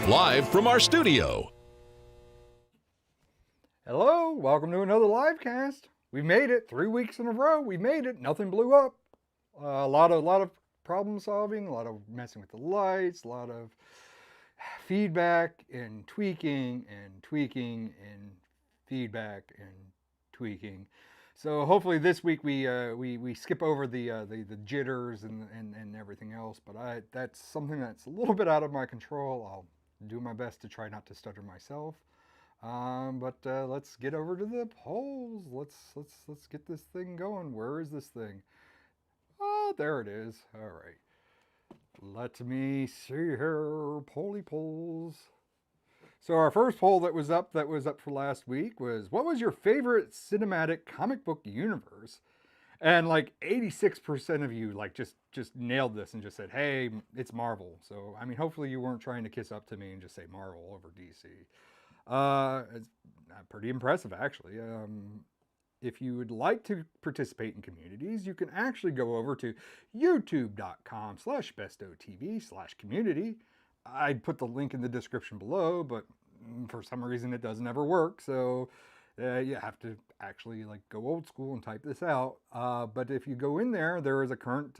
Live from our studio. Hello, welcome to another live cast. We made it 3 weeks in a row. We made it. Nothing blew up. A lot of problem solving, a lot of messing with the lights, a lot of feedback and tweaking and feedback and tweaking. So hopefully this week we skip over the jitters and everything else. But that's something that's a little bit out of my control. I'll do my best to try not to stutter myself. But let's get over to the polls. Let's get this thing going. Where is this thing? Oh, there it is. All right. Let me see here. Polls. So our first poll that was up for last week was, what was your favorite cinematic comic book universe? And like 86% of you like just nailed this and just said, hey, it's Marvel. So I mean, hopefully you weren't trying to kiss up to me and just say Marvel over DC. It's pretty impressive, actually. If you would like to participate in communities, you can actually go over to youtube.com/bestowtv/community. I'd put the link in the description below, but for some reason it doesn't ever work. So you have to actually like go old school and type this out. But if you go in there, there is a current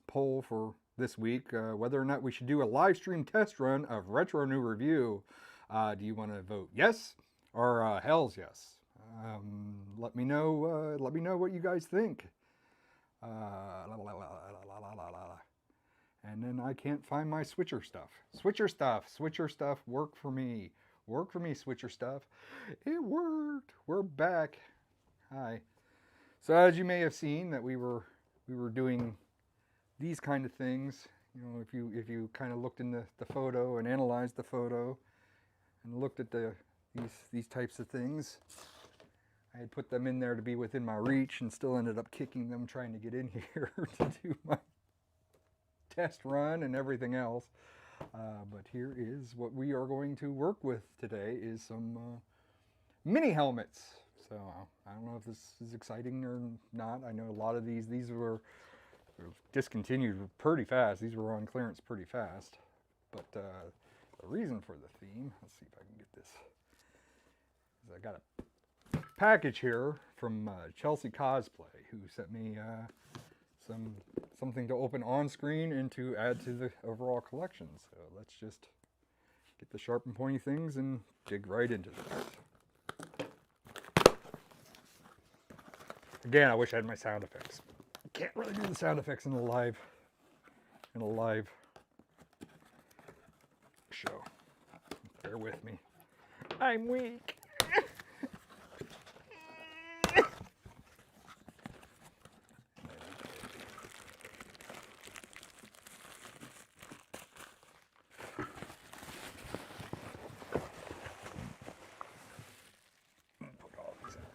poll for this week, whether or not we should do a live stream test run of Retro New Review. Do you want to vote yes or hell's yes? Let me know. Let me know what you guys think. And then I can't find my switcher stuff. Switcher stuff. Work for me. Work for me, switcher stuff. It worked. We're back. Hi. So as you may have seen, that we were doing these kind of things. You know, if you kind of looked in the photo and analyzed the photo and looked at these types of things, I had put them in there to be within my reach and still ended up kicking them trying to get in here to do my test run and everything else. But here is what we are going to work with today, is some mini helmets. So I don't know if this is exciting or not. I know a lot of these were discontinued pretty fast. These were on clearance pretty fast. But the reason for the theme, let's see if I can get this, is I got a package here from Chelsey Cosplay, who sent me something to open on screen and to add to the overall collection. So let's just get the sharp and pointy things and dig right into this. Again, I wish I had my sound effects. I can't really do the sound effects in a live show. Bear with me. I'm weak.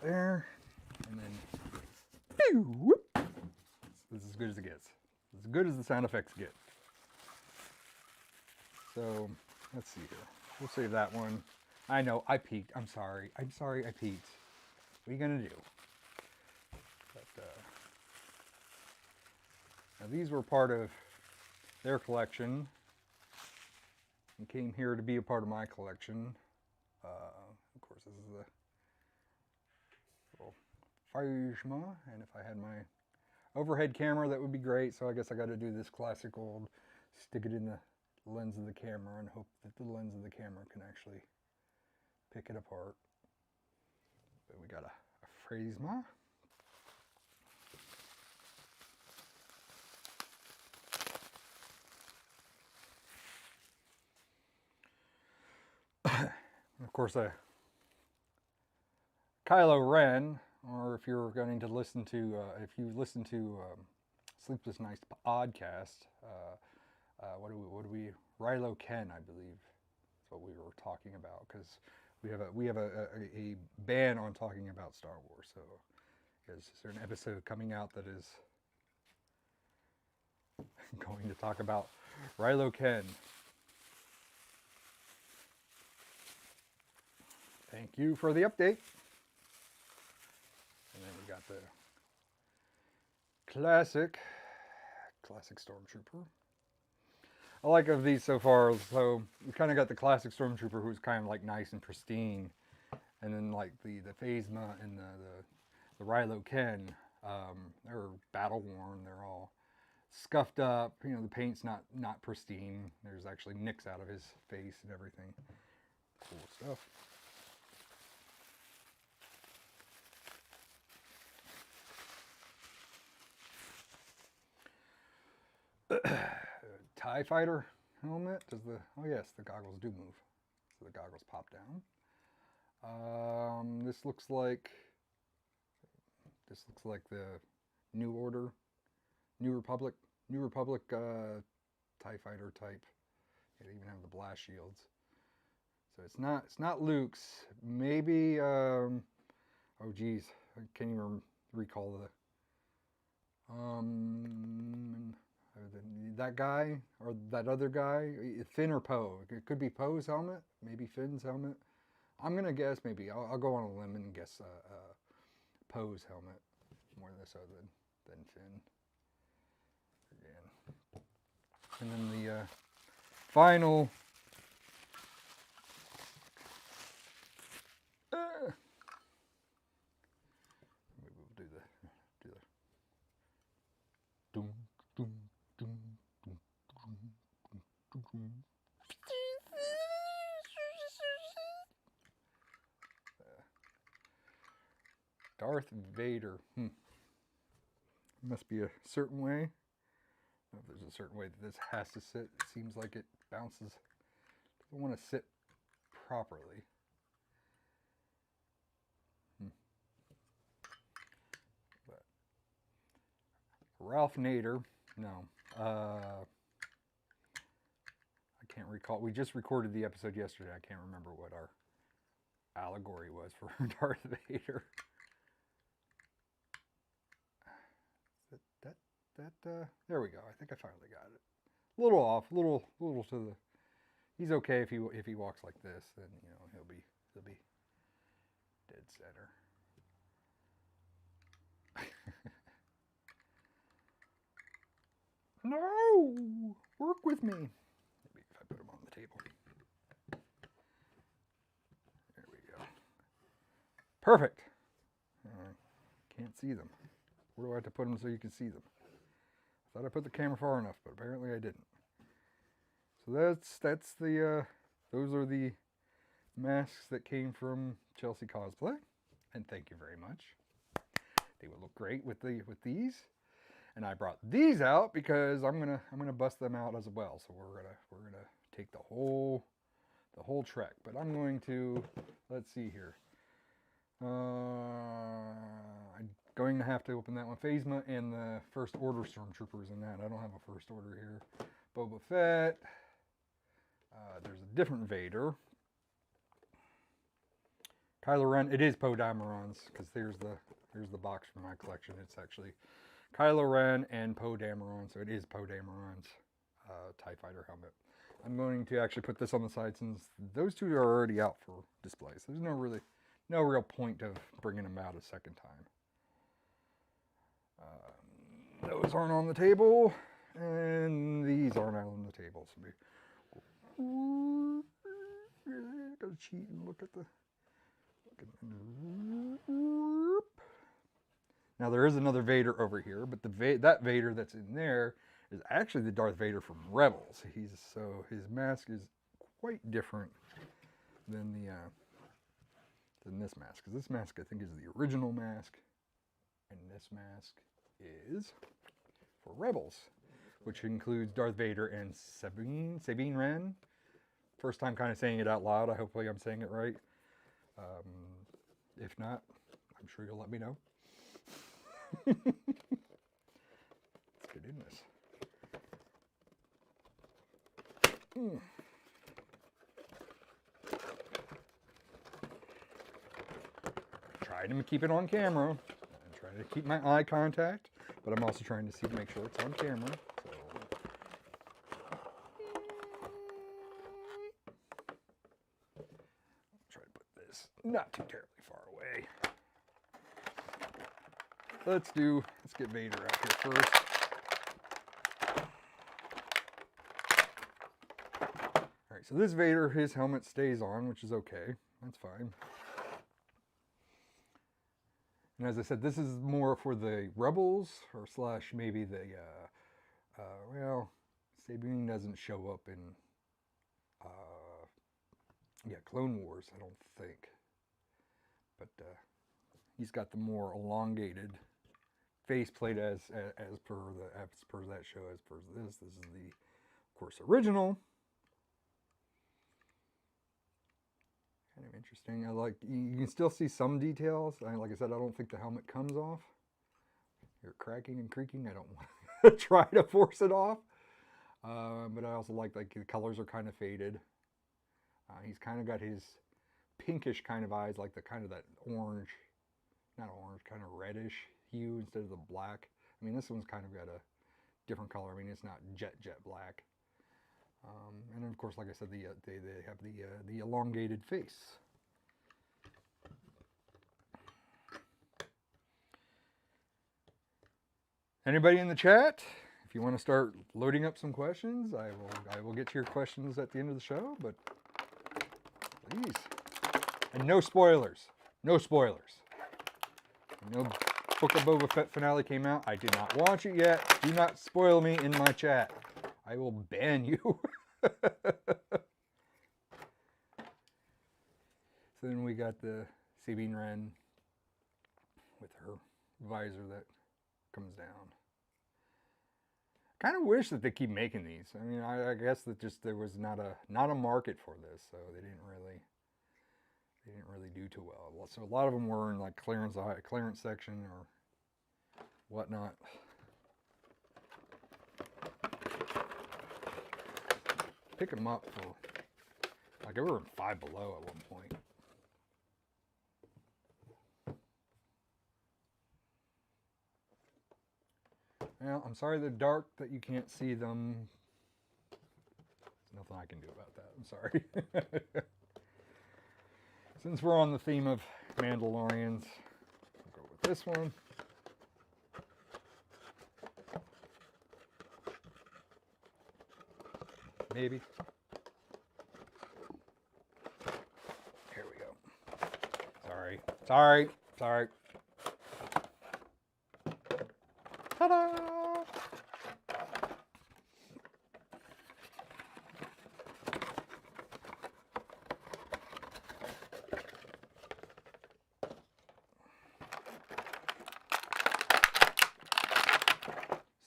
There, and then pew, whoop. This is as good as it gets. As good as the sound effects get. So let's see here. We'll save that one. I know I peeked. I'm sorry I peeked. What are you gonna do? But now these were part of their collection and came here to be a part of my collection. Of course, this is the Phasma, and if I had my overhead camera, that would be great. So I guess I got to do this classic old, stick it in the lens of the camera and hope that the lens of the camera can actually pick it apart. But we got a Phasma. Of course, Kylo Ren. Or if you're going to listen to, if you listen to Sleepless Nights podcast, what do we, Rilo Ken, I believe, is what we were talking about, because we have a ban on talking about Star Wars. So is there an episode coming out that is going to talk about Rilo Ken? Thank you for the update. And then we got the classic Stormtrooper. I like of these so far. So we kind of got the classic Stormtrooper, who's kind of like nice and pristine, and then like the Phasma and the Rilo Ken, they're battle worn. They're all scuffed up. You know, the paint's not pristine. There's actually nicks out of his face and everything. Cool stuff. TIE fighter helmet. Does the, oh yes, the goggles do move. So the goggles pop down. This looks like the New Order, New Republic TIE fighter type. They even have the blast shields. So it's not Luke's. Maybe oh geez, I can't even recall that guy or that other guy, Finn or Poe. It could be Poe's helmet, maybe Finn's helmet. I'm gonna guess maybe. I'll go on a limb and guess Poe's helmet more so than Finn. Again, and then the final. We'll do the doom doom doom doom doom doom. Darth Vader. Must be a certain way. I don't know if there's a certain way that this has to sit. It seems like it bounces. Doesn't want to sit properly. But Ralph Nader. No. I can't recall. We just recorded the episode yesterday. I can't remember what our allegory was for Darth Vader. There we go. I think I finally got it. A little off, little to the. He's okay if he walks like this, then you know he'll be dead center. No, work with me. Maybe if I put him on the table. There we go. Perfect. Can't see them. Where do I have to put them so you can see them? I thought I put the camera far enough, but apparently I didn't. So that's the those are the masks that came from Chelsey Cosplay, and thank you very much. They would look great with these, and I brought these out because I'm gonna bust them out as well. So we're gonna take the whole trek, but I'm going to, let's see here. I'm going to have to open that one. Phasma and the First Order Stormtroopers in that. I don't have a First Order here. Boba Fett. There's a different Vader. Kylo Ren. It is Poe Dameron's because here's the box from my collection. It's actually Kylo Ren and Poe Dameron. So it is Poe Dameron's TIE fighter helmet. I'm going to actually put this on the side since those two are already out for display. So there's no real point of bringing them out a second time. Those aren't on the table, and these aren't on the table. So gotta cheat and look at the. Now there is another Vader over here, but that Vader that's in there is actually the Darth Vader from Rebels. His mask is quite different than this mask, because this mask I think is the original mask, and this mask is for Rebels, which includes Darth Vader and Sabine Wren. First time kind of saying it out loud. Hopefully I'm saying it right. If not, I'm sure you'll let me know. Let's get in this. Trying to keep it on camera. I'm trying to keep my eye contact, but I'm also trying to make sure it's on camera. So try to put this not too terribly far away. Let's get Vader out here first. So this Vader, his helmet stays on, which is okay. That's fine. And as I said, this is more for the Rebels, or slash maybe the, well, Sabine doesn't show up in, yeah, Clone Wars, I don't think. But he's got the more elongated faceplate as per that show, as per this. This is the, of course, original. Kind of interesting. I like, you can still see some details. Like I said, I don't think the helmet comes off. You're cracking and creaking. I don't want to try to force it off. But I also like the colors are kind of faded. He's kind of got his pinkish kind of eyes, like the kind of that orange, not orange, kind of reddish hue instead of the black. I mean, this one's kind of got a different color. I mean, it's not jet black. And then of course, like I said, they have the elongated face. Anybody in the chat? If you want to start loading up some questions, I will get to your questions at the end of the show. But please, and no spoilers. No spoilers. No Book of Boba Fett finale came out. I did not watch it yet. Do not spoil me in my chat. I will ban you. So then we got the Sabine Wren with her visor that comes down. Kind of wish that they keep making these. I mean, I guess that just there was not a market for this, so they didn't really do too well. So a lot of them were in like clearance section or whatnot. Pick them up for like they were in Five Below at one point. Well, I'm sorry they're dark that you can't see them. There's nothing I can do about that. I'm sorry. Since we're on the theme of Mandalorians, I'll go with this one. Maybe. Here we go. Sorry. Ta-da!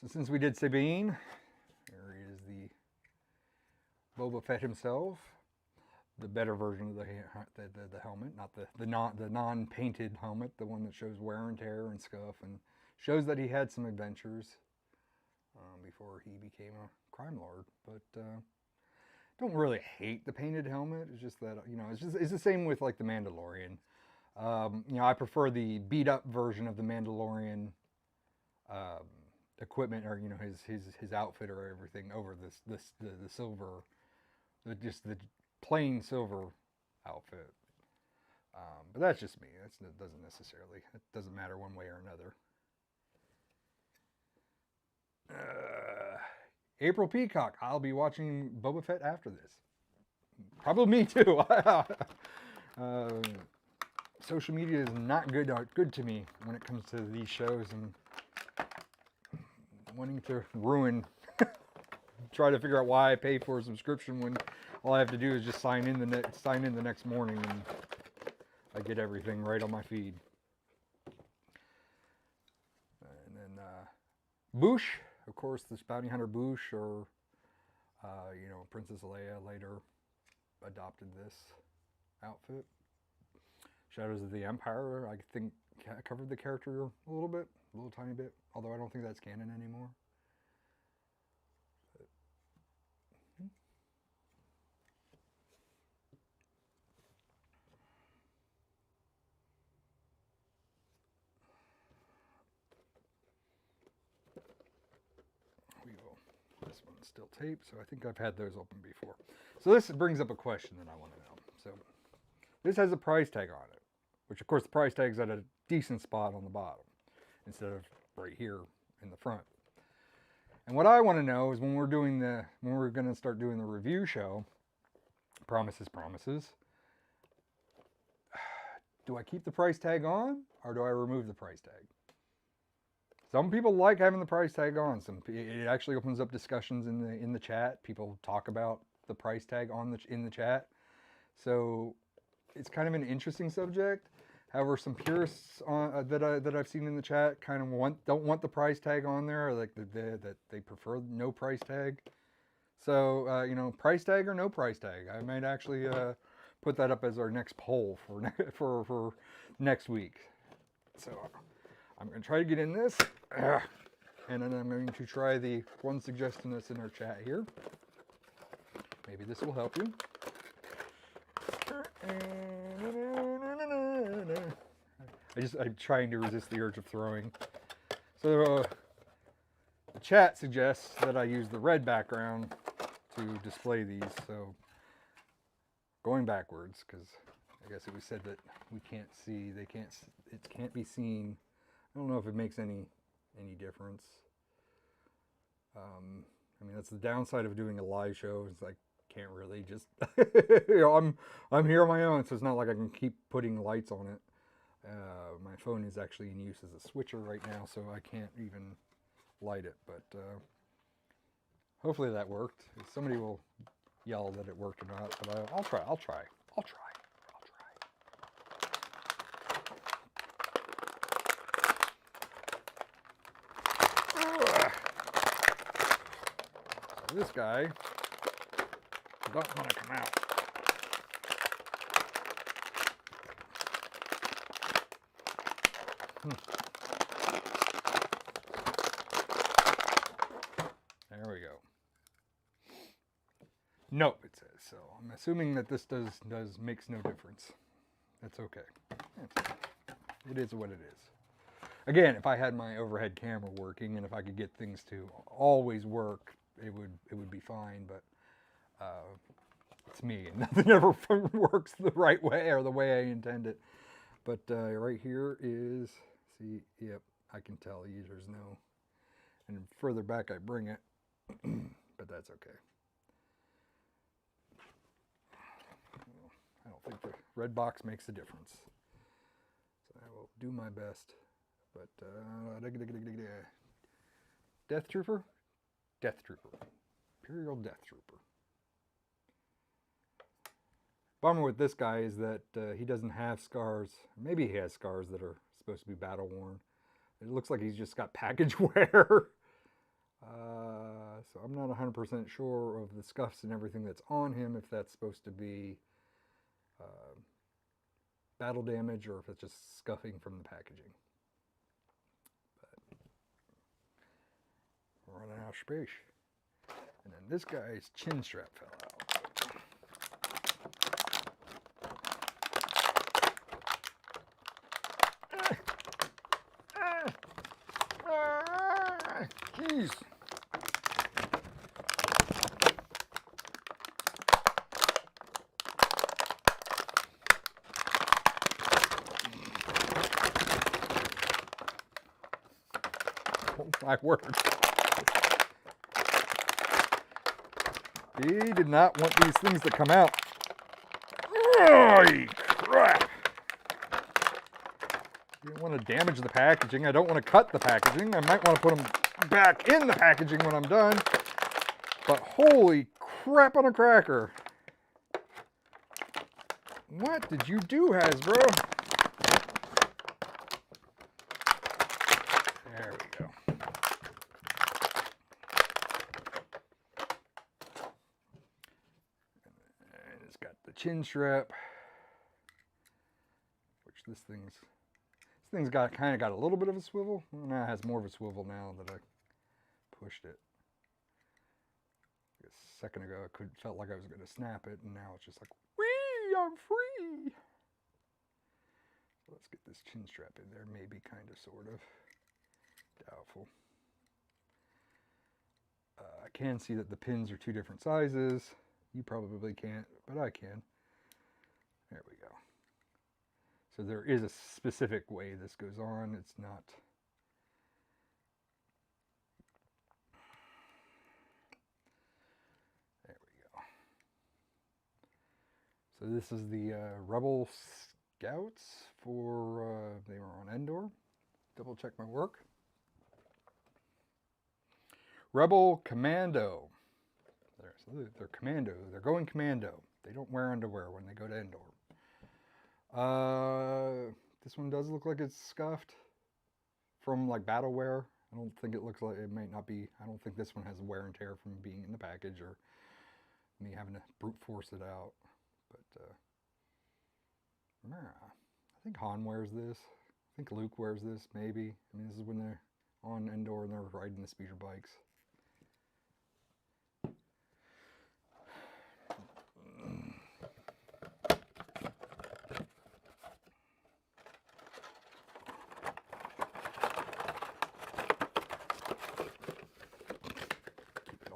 So since we did Sabine, here is the Boba Fett himself, the better version of the helmet, not the non-painted helmet, the one that shows wear and tear and scuff, and shows that he had some adventures before he became a crime lord. But don't really hate the painted helmet. It's just that, you know, it's the same with like the Mandalorian. You know, I prefer the beat up version of the Mandalorian equipment, or you know, his outfit or everything, over the silver, just the plain silver outfit. But that's just me. It doesn't necessarily. It doesn't matter one way or another. April Peacock. I'll be watching Boba Fett after this. Probably me too. Social media is not good to me when it comes to these shows and wanting to ruin. Try to figure out why I pay for a subscription when all I have to do is just sign in the next morning and I get everything right on my feed. And then Boushh. Of course, this bounty hunter Boushh, or you know, Princess Leia later adopted this outfit. Shadows of the Empire, I think, covered the character a little tiny bit. Although I don't think that's canon anymore. This one's still taped, so I think I've had those open before. So this brings up a question that I want to know. So this has a price tag on it, which of course the price tag's at a decent spot on the bottom instead of right here in the front. And what I want to know is when we're going to start doing the review show, promises promises. Do I keep the price tag on, or do I remove the price tag? Some people like having the price tag on. It actually opens up discussions in the chat. People talk about the price tag in the chat. So it's kind of an interesting subject. However, some purists that I've seen in the chat kind of don't want the price tag on there, or like that they prefer no price tag. So you know, price tag or no price tag. I might actually put that up as our next poll for next week. So I'm going to try to get in this, and then I'm going to try the one suggestion that's in our chat here. Maybe this will help you. I'm trying to resist the urge of throwing. So the chat suggests that I use the red background to display these. So going backwards, because I guess it was said that we can't see. It can't be seen. I don't know if it makes any difference. I mean, that's the downside of doing a live show. Is I can't really just, you know, I'm here on my own, so it's not like I can keep putting lights on it. My phone is actually in use as a switcher right now, so I can't even light it. But hopefully that worked. Somebody will yell that it worked or not, but I'll try. So this guy doesn't want to come out. There we go. Nope, it says. So I'm assuming that this makes no difference. That's okay. It is what it is. Again, if I had my overhead camera working and if I could get things to always work, it would be fine. But it's me, and nothing ever works the right way or the way I intend it. But right here is, see, yep, I can tell you there's no, and further back I bring it, but that's okay. I don't think the red box makes a difference. So I will do my best. But Death Trooper? Death Trooper. Imperial Death Trooper. Bummer with this guy is that he doesn't have scars. Maybe he has scars that are supposed to be battle worn. It looks like he's just got package wear. So I'm not 100% sure of the scuffs and everything that's on him, if that's supposed to be battle damage or if it's just scuffing from the packaging. But we're running out of space. And then this guy's chin strap fell out. Jeez. Oh my word. He did not want these things to come out. Holy crap. I don't want to damage the packaging. I don't want to cut the packaging. I might want to put them back in the packaging when I'm done. But holy crap on a cracker. What did you do, Hasbro? There we go. And it's got the chin strap, which this thing's got kind of got a little bit of a swivel. Well, now it has more of a swivel now that I pushed it. A second ago, I felt like I was going to snap it, and now it's just like, whee, I'm free. So let's get this chin strap in there, maybe, kind of, sort of. Doubtful. I can see that the pins are two different sizes. You probably can't, but I can. There we go. So there is a specific way this goes on. It's not. There we go. So this is the Rebel Scouts for, they were on Endor. Double check my work. Rebel Commando. So they're commando. They're going commando. They don't wear underwear when they go to Endor. This one does look like it's scuffed from like battle wear. I don't think it looks like, it might not be, I don't think this one has wear and tear from being in the package or me having to brute force it out. But, I think Han wears this. I think Luke wears this, maybe. I mean, this is when they're on Endor and they're riding the speeder bikes.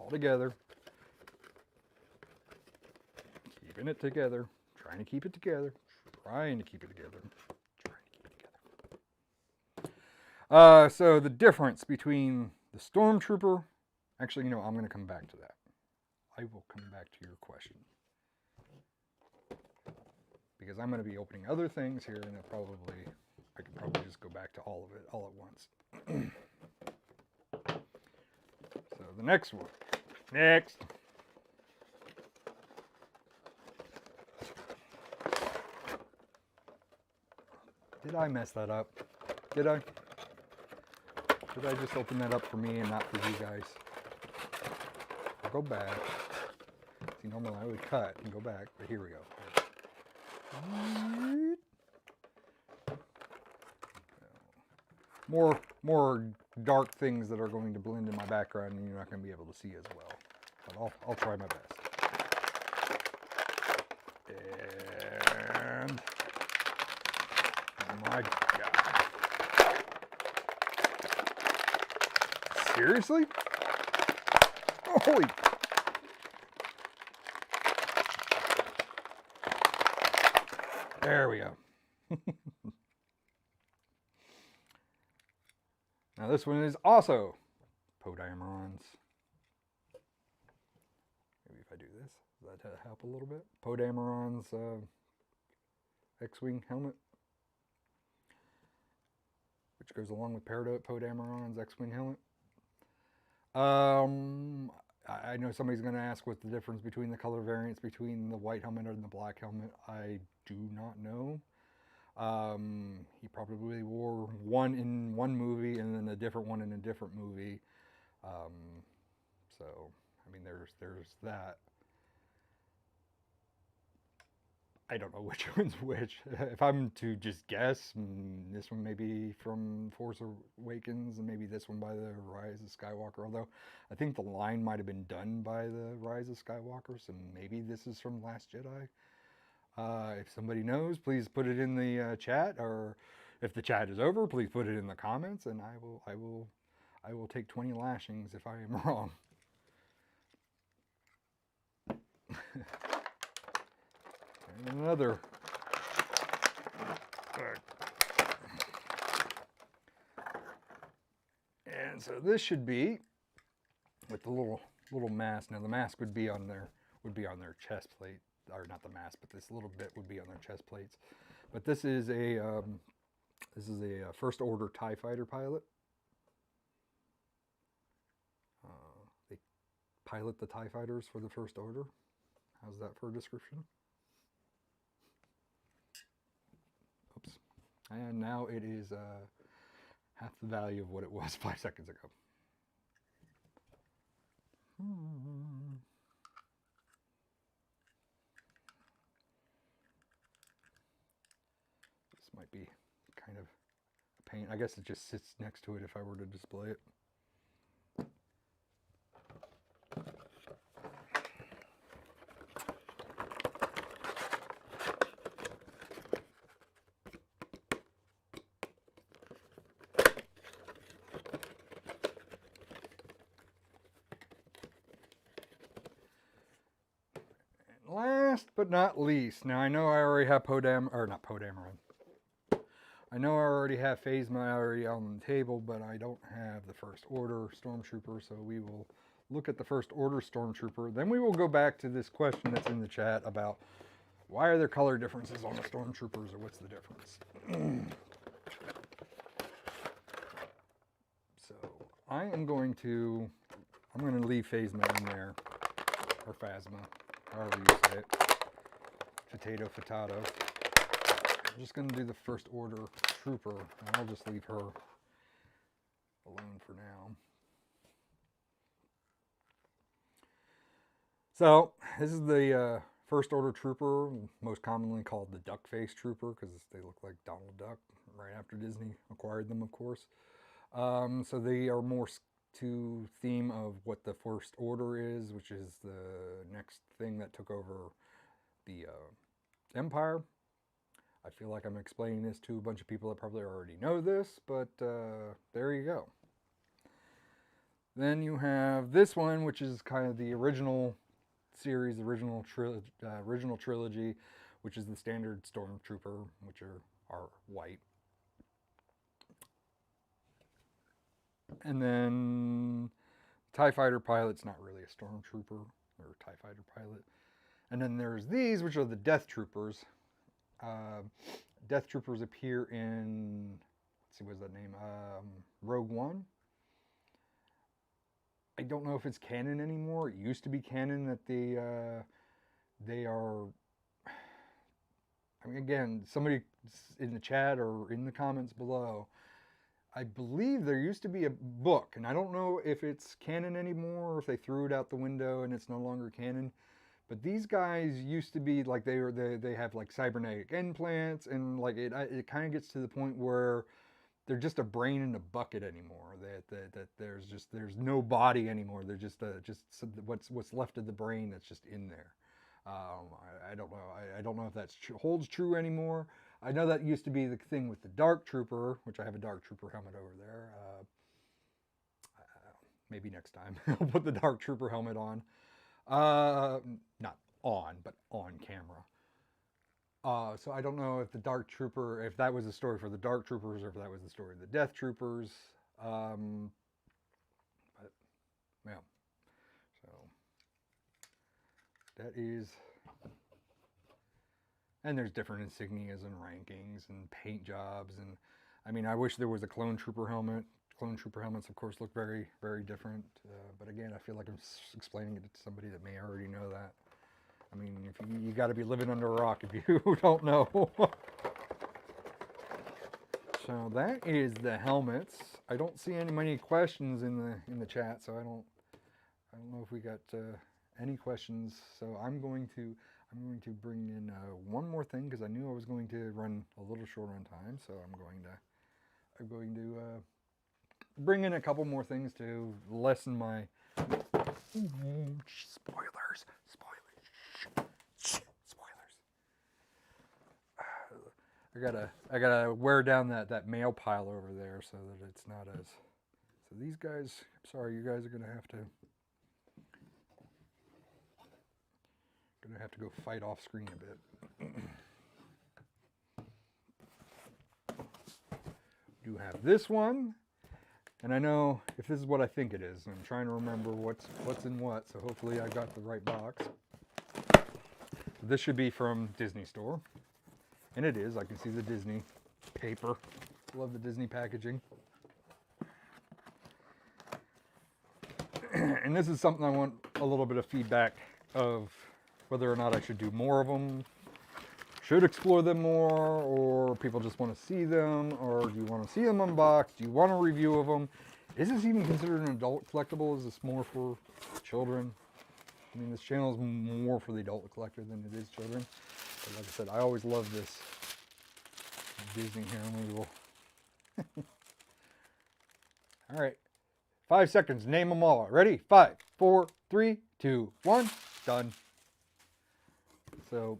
Together, keeping it together, trying to keep it together, trying to keep it together, trying to keep it together. So the difference between the Stormtrooper, actually, you know, I'm going to come back to that. I will come back to your question because I'm going to be opening other things here, and I could probably just go back to all of it all at once. So the next one. Next. Did I mess that up? Did I? Did I just open that up for me and not for you guys? I'll go back. See, normally I would cut and go back, but here we go. More dark things that are going to blend in my background and you're not going to be able to see as well. But I'll try my best. And oh my God. Seriously? Oh, holy. There we go. Now this one is also Poe Dameron's. Maybe if I do this, does that help a little bit? Poe Dameron's X-Wing helmet, which goes along with Poe Dameron's X-Wing helmet. I know somebody's going to ask what's the difference between the color variants between the white helmet and the black helmet. I do not know. He probably wore one in one movie and then a different one in a different movie. So, I mean, there's that. I don't know which one's which. If I'm to just guess, this one may be from Force Awakens and maybe this one by the Rise of Skywalker. Although I think the line might have been done by the Rise of Skywalker, so maybe this is from Last Jedi. If somebody knows, please put it in the chat, or if the chat is over, please put it in the comments, and I will take 20 lashings if I am wrong. And another. And so this should be with the little mask. Now the mask would be on their chest plate. Or not the mask, but this little bit would be on their chest plates. But this is a First Order TIE Fighter pilot. They pilot the TIE Fighters for the First Order. How's that for a description? Oops. And now it is half the value of what it was 5 seconds ago. Might be kind of a pain. I guess it just sits next to it if I were to display it. And last but not least, now I know I already have Dameron. I know I already have Phasma already on the table, but I don't have the First Order Stormtrooper, so we will look at the First Order Stormtrooper. Then we will go back to this question that's in the chat about Why are there color differences on the Stormtroopers, or what's the difference? So I'm going to leave Phasma in there, or Phasma, however you say it. Potato, potato. I'm just going to do the First Order Trooper, and I'll just leave her alone for now. So this is the First Order Trooper, most commonly called the Duck Face Trooper, because they look like Donald Duck, right after Disney acquired them, of course. So they are more to theme of what the First Order is, which is the next thing that took over the Empire. I feel like I'm explaining this to a bunch of people that probably already know this, but there you go. Then you have this one, which is kind of the original series, original trilogy, which is the standard Stormtrooper, which are white. And then TIE Fighter pilot's not really a Stormtrooper, or a TIE Fighter pilot. And then there's these, which are the Death Troopers. Death Troopers appear in, let's see, what's that name? Rogue One. I don't know if it's canon anymore. It used to be canon that they are. I mean, again, somebody in the chat or in the comments below, I believe there used to be a book, and I don't know if it's canon anymore or if they threw it out the window and it's no longer canon. But these guys used to be like they have like cybernetic implants, and like it kind of gets to the point where they're just a brain in a bucket anymore. That there's no body anymore. They're just what's left of the brain that's just in there. I don't know. I don't know if that holds true anymore. I know that used to be the thing with the Dark Trooper, which I have a Dark Trooper helmet over there. Maybe next time I'll put the Dark Trooper helmet on. Not on, but on camera. So I don't know if the Dark Trooper, if that was a story for the Dark Troopers, or if that was the story of the Death Troopers. But yeah, so that is, and there's different insignias and rankings and paint jobs, and I mean, I wish there was a Clone Trooper helmet. Clone Trooper helmets, of course, look very, very different. But again, I feel like I'm explaining it to somebody that may already know that. I mean, if you got to be living under a rock if you don't know. So that is the helmets. I don't see many questions in the chat, so I don't know if we got any questions. So I'm going to bring in one more thing, because I knew I was going to run a little short on time. So I'm going to bring in a couple more things to lessen my spoilers. I gotta wear down that mail pile over there so that it's not as. So these guys, sorry, you guys are gonna have to go fight off screen a bit. You have this one, and I know if this is what I think it is. I'm trying to remember what's in what, so hopefully I got the right box. This should be from Disney Store. And it is. I can see the Disney paper. Love the Disney packaging. And this is something I want a little bit of feedback of whether or not I should do more of them, should explore them more, or people just want to see them, or do you want to see them unboxed? Do you want a review of them? Is this even considered an adult collectible? Is this more for children? I mean, this channel is more for the adult collector than it is children. But like I said, I always love this Disney here. Maybe we'll. All right. 5 seconds. Name them all. Ready? 5, 4, 3, 2, 1. Done. So,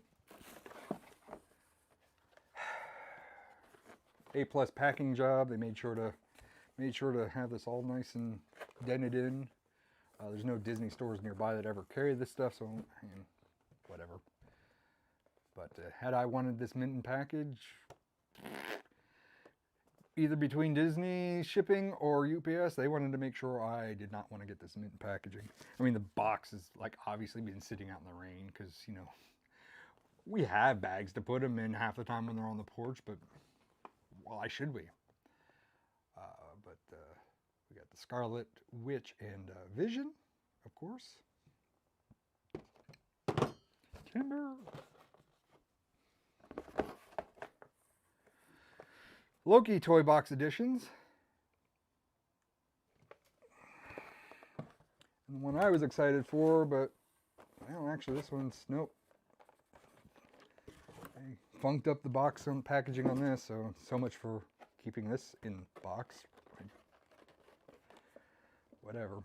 A+ packing job. They made sure to have this all nice and dented in. There's no Disney stores nearby that ever carry this stuff, so whatever. But had I wanted this mint and package, either between Disney shipping or UPS, they wanted to make sure I did not want to get this mint and packaging. I mean, the box is like obviously been sitting out in the rain because, you know, We have bags to put them in half the time when they're on the porch, but why should we? We got the Scarlet, Witch, and Vision, of course. Timber. Loki toy box editions. And the one I was excited for, but well, actually this one's nope. I funked up the box on packaging on this, so much for keeping this in box. Whatever.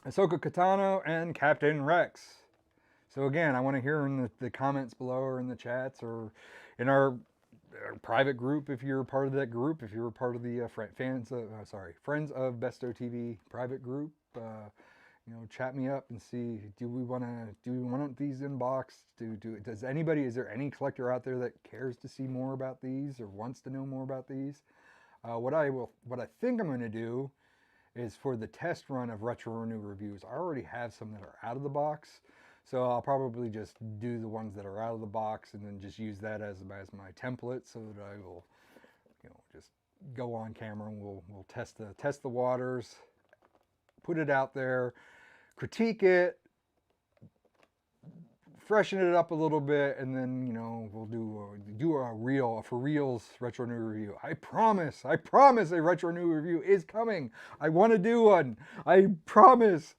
Ahsoka Tano and Captain Rex. So again, I want to hear in the comments below or in the chats or in our private group if you're part of that group, if you're part of the Friends of Bestow TV private group, you know, chat me up and see, do we want these in box? Is there any collector out there that cares to see more about these or wants to know more about these? What I think I'm going to do is for the test run of Retro Renew reviews. I already have some that are out of the box, so I'll probably just do the ones that are out of the box and then just use that as my template, so that I will, you know, just go on camera and we'll test the waters, put it out there, critique it, freshen it up a little bit, and then, you know, we'll do a for reals Retro New review. I promise a Retro New review is coming. I want to do one. I promise.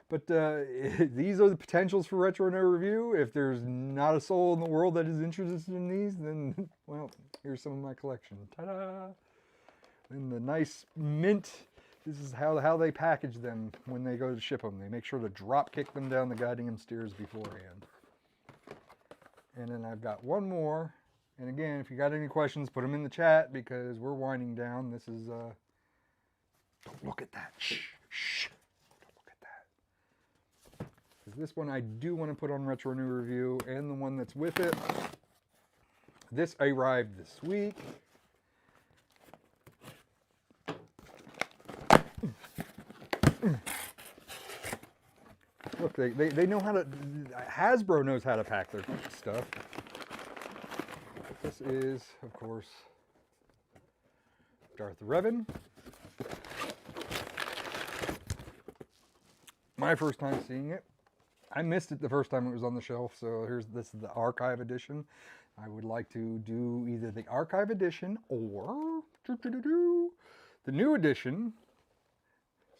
But these are the potentials for Retro New review. If there's not a soul in the world that is interested in these, then, well, here's some of my collection. Ta-da! And the nice mint. This is how they package them when they go to ship them. They make sure to drop kick them down the goddamn stairs beforehand. And then I've got one more. And again, if you got any questions, put them in the chat because we're winding down. This is, don't look at that. Shh, shh. Don't look at that. Because this one I do want to put on Retro New Review, and the one that's with it. This arrived this week. Look, they know how to, Hasbro knows how to pack their stuff. This is, of course, Darth Revan. My first time seeing it. I missed it the first time it was on the shelf, so this is the archive edition. I would like to do either the archive edition or the new edition.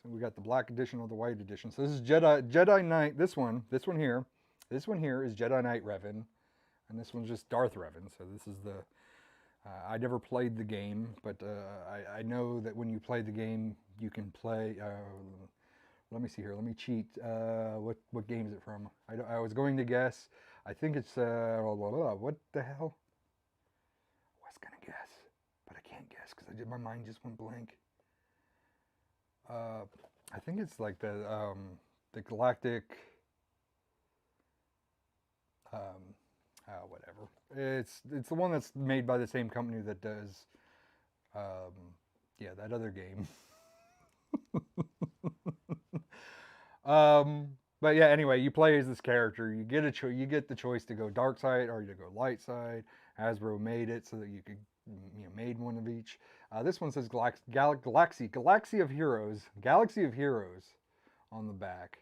So we got the black edition or the white edition. So this is Jedi Knight. This one here is Jedi Knight Revan, and this one's just Darth Revan. So this is the. I never played the game, but I know that when you play the game, you can play. Let me see here. Let me cheat. What game is it from? I was going to guess. I think it's what the hell? I was gonna guess, but I can't guess because my mind just went blank. I think it's like the Galactic, whatever. It's the one that's made by the same company that does, yeah, that other game. But yeah, anyway, you play as this character. You get the choice to go dark side or to go light side. Hasbro made it so that you could, you know, made one of each. This one says Galaxy of Heroes on the back.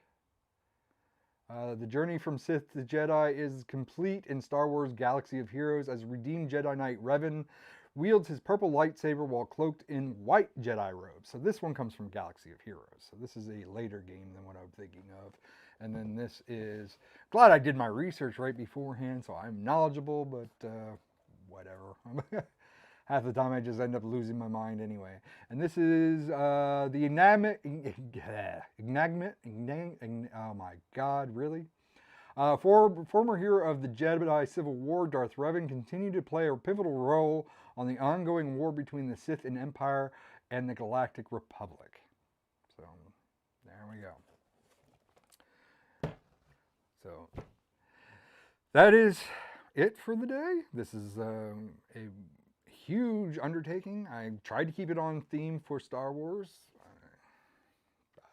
The journey from Sith to Jedi is complete in Star Wars Galaxy of Heroes as redeemed Jedi Knight Revan wields his purple lightsaber while cloaked in white Jedi robes. So this one comes from Galaxy of Heroes. So this is a later game than what I'm thinking of. And then this is, glad I did my research right beforehand, so I'm knowledgeable, but whatever. Half the time I just end up losing my mind anyway. And this is the enactment, oh my God, really? Former hero of the Jedi Civil War, Darth Revan continued to play a pivotal role on the ongoing war between the Sith and Empire and the Galactic Republic. So, there we go. So, that is it for the day. This is a huge undertaking. I tried to keep it on theme for Star Wars.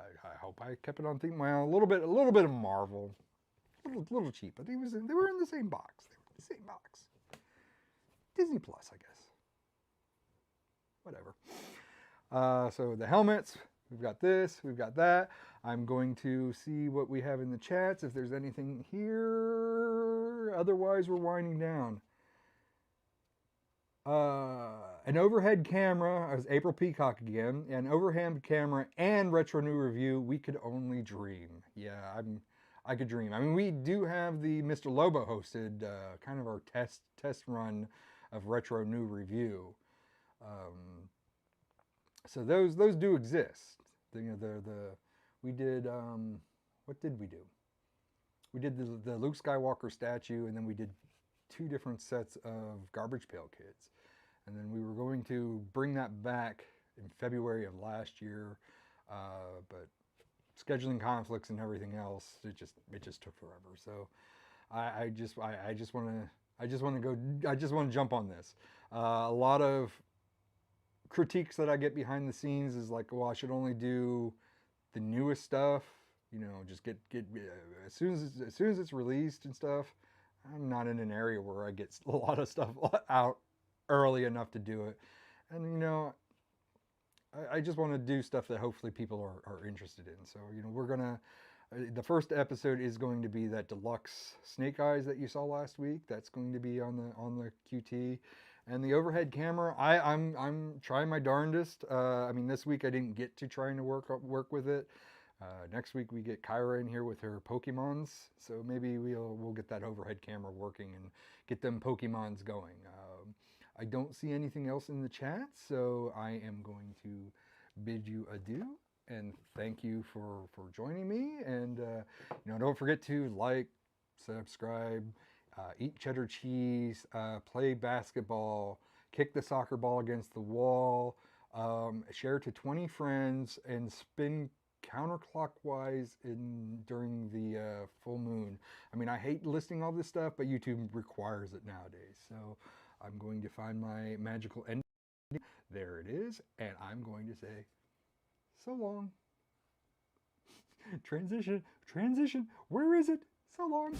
I hope I kept it on theme. Well, a little bit of Marvel. little cheap, but they were in the same box. They were in the same box. Disney Plus, I guess. Whatever. So the helmets, we've got this, we've got that. I'm going to see what we have in the chats, if there's anything here. Otherwise, we're winding down. An overhead camera, as April Peacock again, an overhead camera and retro new review, we could only dream. Yeah, I could dream. I mean, we do have the Mr. Lobo hosted, kind of our test run of retro new review. So those do exist. We did, what did we do? We did the Luke Skywalker statue, and then we did 2 different sets of Garbage Pail Kids. And then we were going to bring that back in February of last year, but scheduling conflicts and everything else, it just took forever. So I just want to jump on this. A lot of critiques that I get behind the scenes is like, well, I should only do the newest stuff, you know, just get as soon as it's released and stuff. I'm not in an area where I get a lot of stuff out early enough to do it. And, you know, I just want to do stuff that hopefully people are interested in. So, you know, the first episode is going to be that deluxe Snake Eyes that you saw last week. That's going to be on the QT. And the overhead camera, I'm trying my darndest. I mean, this week I didn't get to trying to work with it. Next week we get Kyra in here with her Pokemons, so maybe we'll get that overhead camera working and get them Pokemons going. I don't see anything else in the chat, so I am going to bid you adieu and thank you for joining me. And you know, don't forget to like, subscribe, eat cheddar cheese, play basketball, kick the soccer ball against the wall, share to 20 friends, and spin counterclockwise during the full moon. I mean, I hate listing all this stuff, but YouTube requires it nowadays. So I'm going to find my magical ending. There it is, and I'm going to say so long. Transition, where is it? So long.